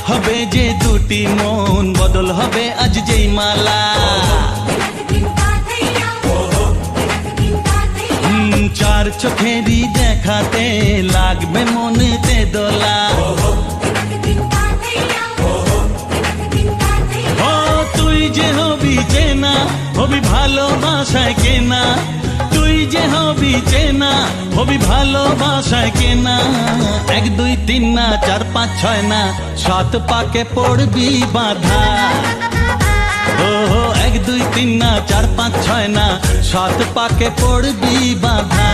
হবে যে দুটি মন বদল হবে আজ যেই মালা চার চোখেরই দেখাতে লাগবে মনেতে দোলা ও তুই যে হবি চেনা হবি ভালোবাসায় কেনা তুই যে হবি চেনা হবি ভালোবাসায় কেনা 1 2 3 না 4 5 6 না 7 পাকে পড়বি বাধা ও 1 2 3 না 4 5 6 না 7 পাকে পড়বি বাধা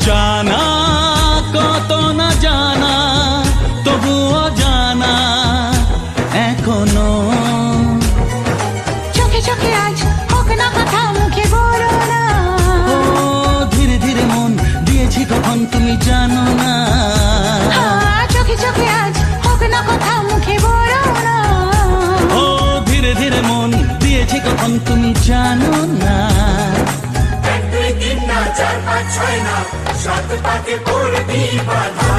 জানা কত না জানা তবুও জানা এখনো চোখে চোখে আজ হোক না কথা মুখে বলো না ও ধীরে ধীরে মন দিয়েছি কখন তুমি জানো না চোখে চোখে আজ হোক না কথা মুখে বলো না ও ধীরে ধীরে মন দিয়েছি কখন তুমি জানো না 1 2 3 না 4 5 6 না 7 পাকে পড়বি বাধা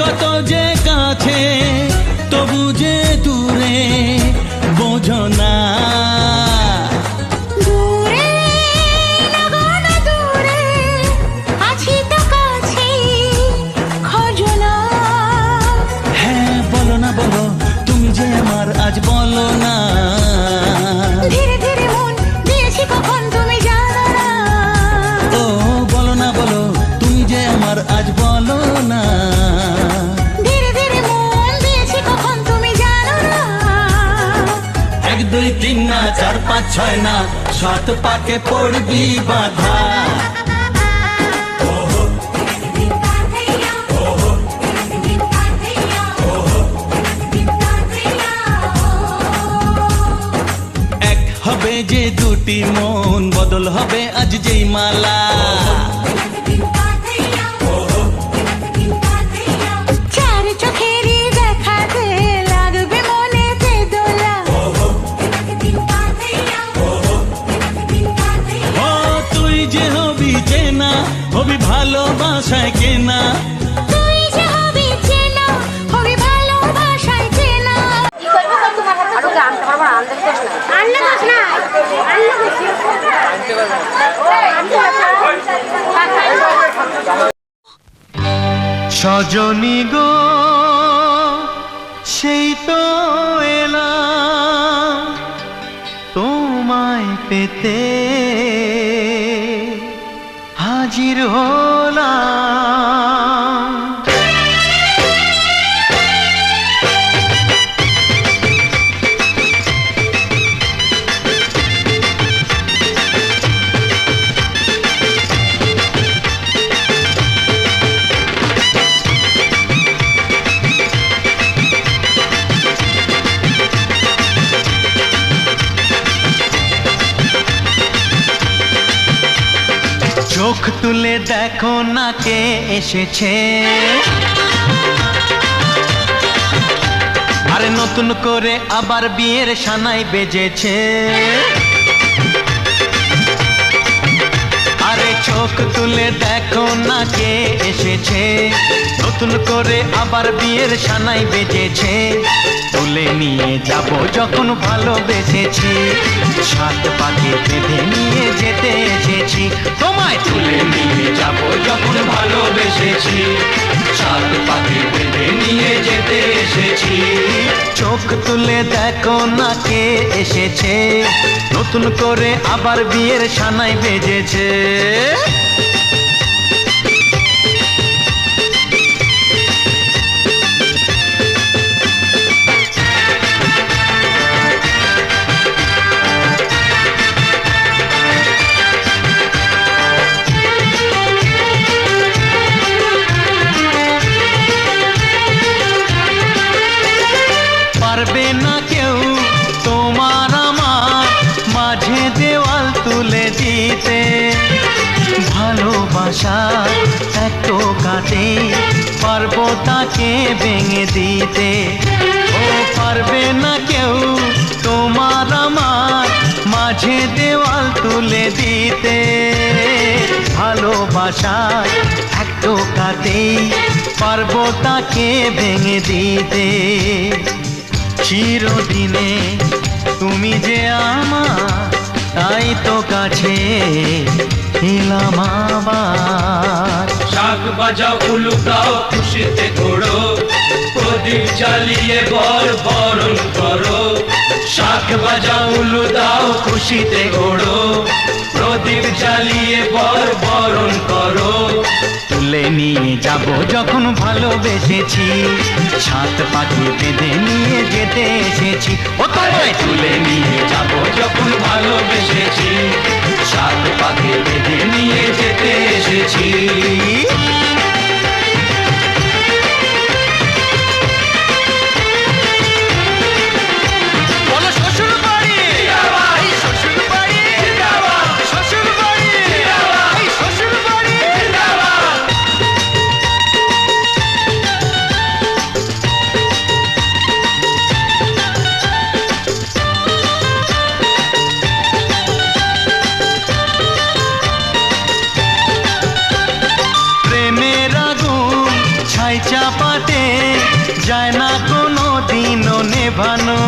কত যে কাছে তবু যে দূরে বোঝো না দূরে লাগো না দূরে আছি তো কাছে খোঁজো না হ্যাঁ বলো না বলো তুমি যে আমার আজ বলো না ধীরে ধীরে মন দিয়েছি কখন তুমি জানো না ও বলো না বলো তুমি যে আমার আজ বলো না ধীরে ধীরে মন দিয়েছি কখন তুমি জানো না 1 2 3 না 4 5 6 না 7 পাকে পড়বি বাধা এক হবে যে দুটি মন বদল হবে আজ যেই মালা চার চোখেরই দেখাতে লাগবে মনেতে দোলা ও তুই যে হবি চেনা হবি ভালোবাসায় কেনা তুই যে হবি চেনা হবি ভালোবাসায় চেনা কি করবো তোমার হাতে আরো আনতে পারবো আনতে দোষ নাই আন্না দোষ নাই আন্না দোষ আনতে পারবো সজনী গো সেই তো এলাম তোমায় পেতে হাজির হলাম। চোখ তুলে দেখো না কে এসেছে, আরে নতুন করে আবার বিয়ের সানাই বেজেছে। আরে চোখ তুলে দেখো না কে এসেছে, নতুন করে আবার বিয়ের সানাই বেজেছে। তুলে নিয়ে যাব যখন ভালোবেসেছি, সাত পাকে বেঁধে নিয়ে যেতে এসেছি। তোমায় তুলে নিয়ে যাব যখন ভালোবেসেছি, সাত পাকে বেঁধে নিয়ে যেতে এসেছি। চোখ তুলে দেখো না কে এসেছে, নতুন করে আবার বিয়ের সানাই বেজেছে। পারবে না কেউ তোমার আমার মাঝে দেওয়াল তুলে দিতে, ভালোবাসা এত কাটে পারবো তাকে ভেঙে দিতে। ও পারবে না কেউ তোমার আমার মাঝে দেওয়াল তুলে দিতে, ভালোবাসা এত কাটে পারবো তাকে ভেঙে দিতে। চিরদিনে তুমি যে আমার, তাই তো কাছে এলাম আবার। শাক বাজাও উলুকাও খুশিতে ঘোড়ো, প্রদীপ জ্বালিয়ে বর বরণ করো। শাক বাজাও উলু দাও খুশিতে ঘোড়ো, প্রদীপ জ্বালিয়ে বর বরণ করো। তুলে নিয়ে যাব যখন ভালোবেসেছি, সাত পাখি বেঁধে নিয়ে যেতে এসেছি। ও তোমায় তুলে নিয়ে যাব যখন ভালোবেসেছি, সাত পাকে বেঁধে নিয়ে যেতে এসেছি। বলো শ্বশুর বাড়ি, এই শ্বশুর বাড়ি, শ্বশুর বাড়ি, এই শ্বশুর বাড়ি। প্রেমের আগুন ছাই চাপাতে যায় না কোনো দিনও নেভানো,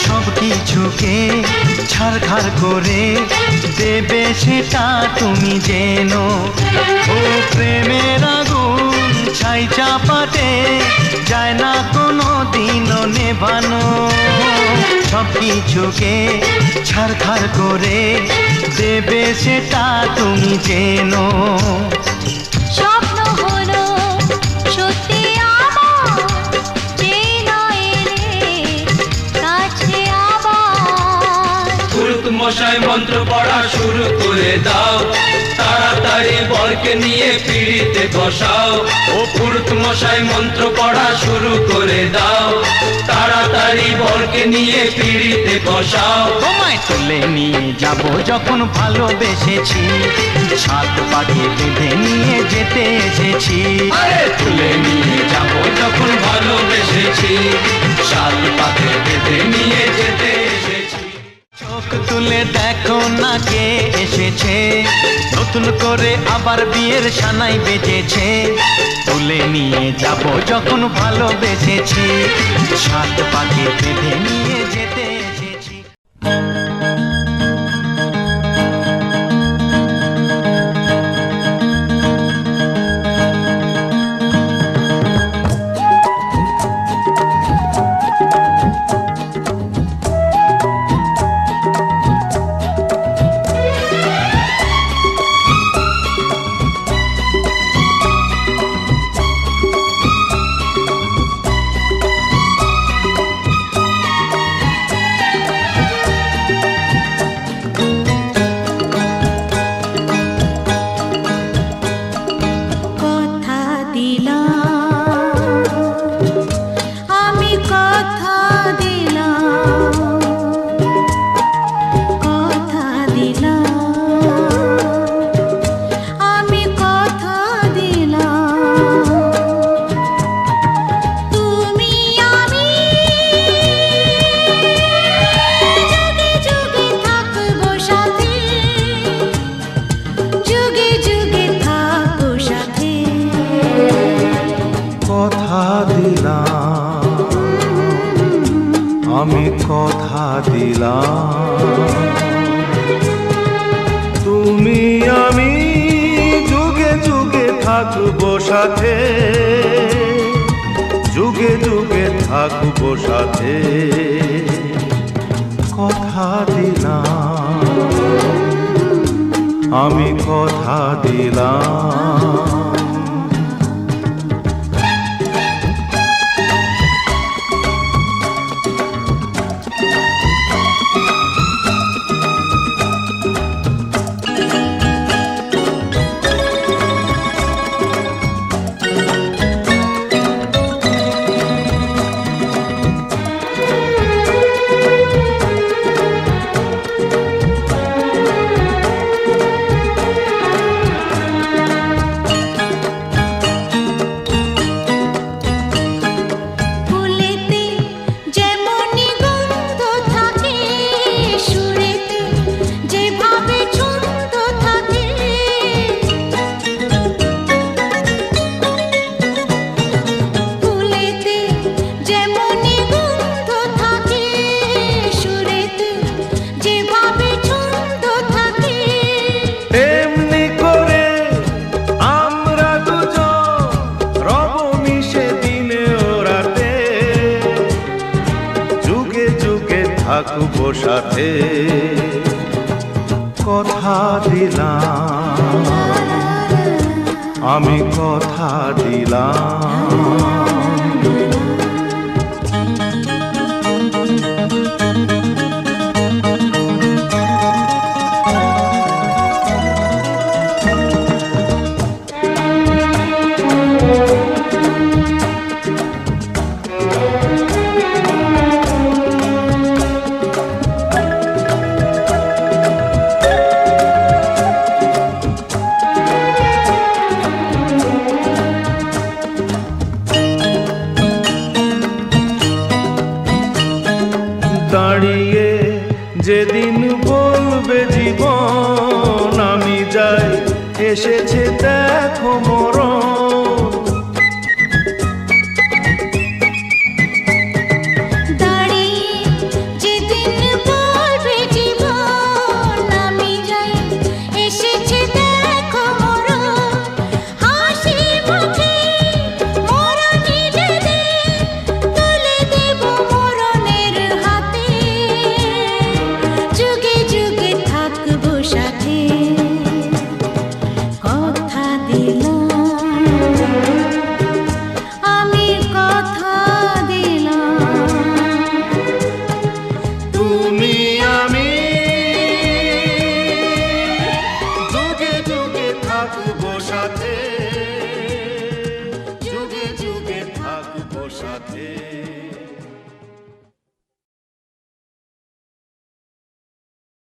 সব কিছুকে ছারখার করে দেবে সেটা তুমি জেনো। ও প্রেমের আগুন ছাই চাপাতে যায় না কোনো দিনও নেভানো, সব কিছুকে ছারখার করে দেবে সেটা তুমি জেনো। স্বপ্ন হলো সত্যি আমার, যে নয় এলে কাছে আবার। পুরুত মশাই মন্ত্র পড়া শুরু করে দাও, তাড়াতাড়ি বরকে নিয়ে পিড়িতে বসাও। ও পুরুত মশাই মন্ত্র পড়া শুরু করে দাও, তাড়াতাড়ি বরকে নিয়ে পিড়িতে বসাও। তোমায় তুলে নিয়ে যাব যখন ভালোবেসেছি, সাত পাখি বেঁধে নিয়ে যেতে এসেছি। আরে তুলে নিয়ে যাব যখন ভালোবেসেছি, সাত পাকে বেঁধে নিয়ে যেতে এসেছি। চোখ তুলে দেখো না কে এসেছে, নতুন করে আবার বিয়ের সানাই বেজেছে। তুলে নিয়ে যাব যখন ভালোবেসেছি, সাত পাখি বেঁধে নিয়ে যেতে এসেছি। দিলাম। তুমি আমি যুগে যুগে থাকবো সাথে, যুগে যুগে থাকবো সাথে, কথা দিলাম, আমি কথা দিলাম। ফুলেতে যেমনি গন্ধ থাকে, সুরেতে যেভাবে ছন্দ থাকে, ফুলেতে যেমনি গন্ধ থাকে, সুরেতে যেভাবে ছন্দ থাকে, এমনি করে আমরা দুজন রব মিশে দিনে ও রাতে, যুগে যুগে থাকবো সাথে, কথা দিলাম, আমি কথা দিলাম। দাঁড়িয়ে যেদিন বলবে জীবন আমি যাই, এসেছে দেখো মরণ। দাঁড়িয়ে যেদিন বলবে জীবন আমি যাই, এসেছে দেখো মরণ। হাসি মুখে মরণ নিজেদের তুলে দেব মরণের হাতে, যুগে যুগে থাকবো সাথে, কথা দিলাম, আমি কথা দিলাম। তুমি আমি যুগে যুগে থাকবো সাথে, যুগে যুগে থাকবো সাথে।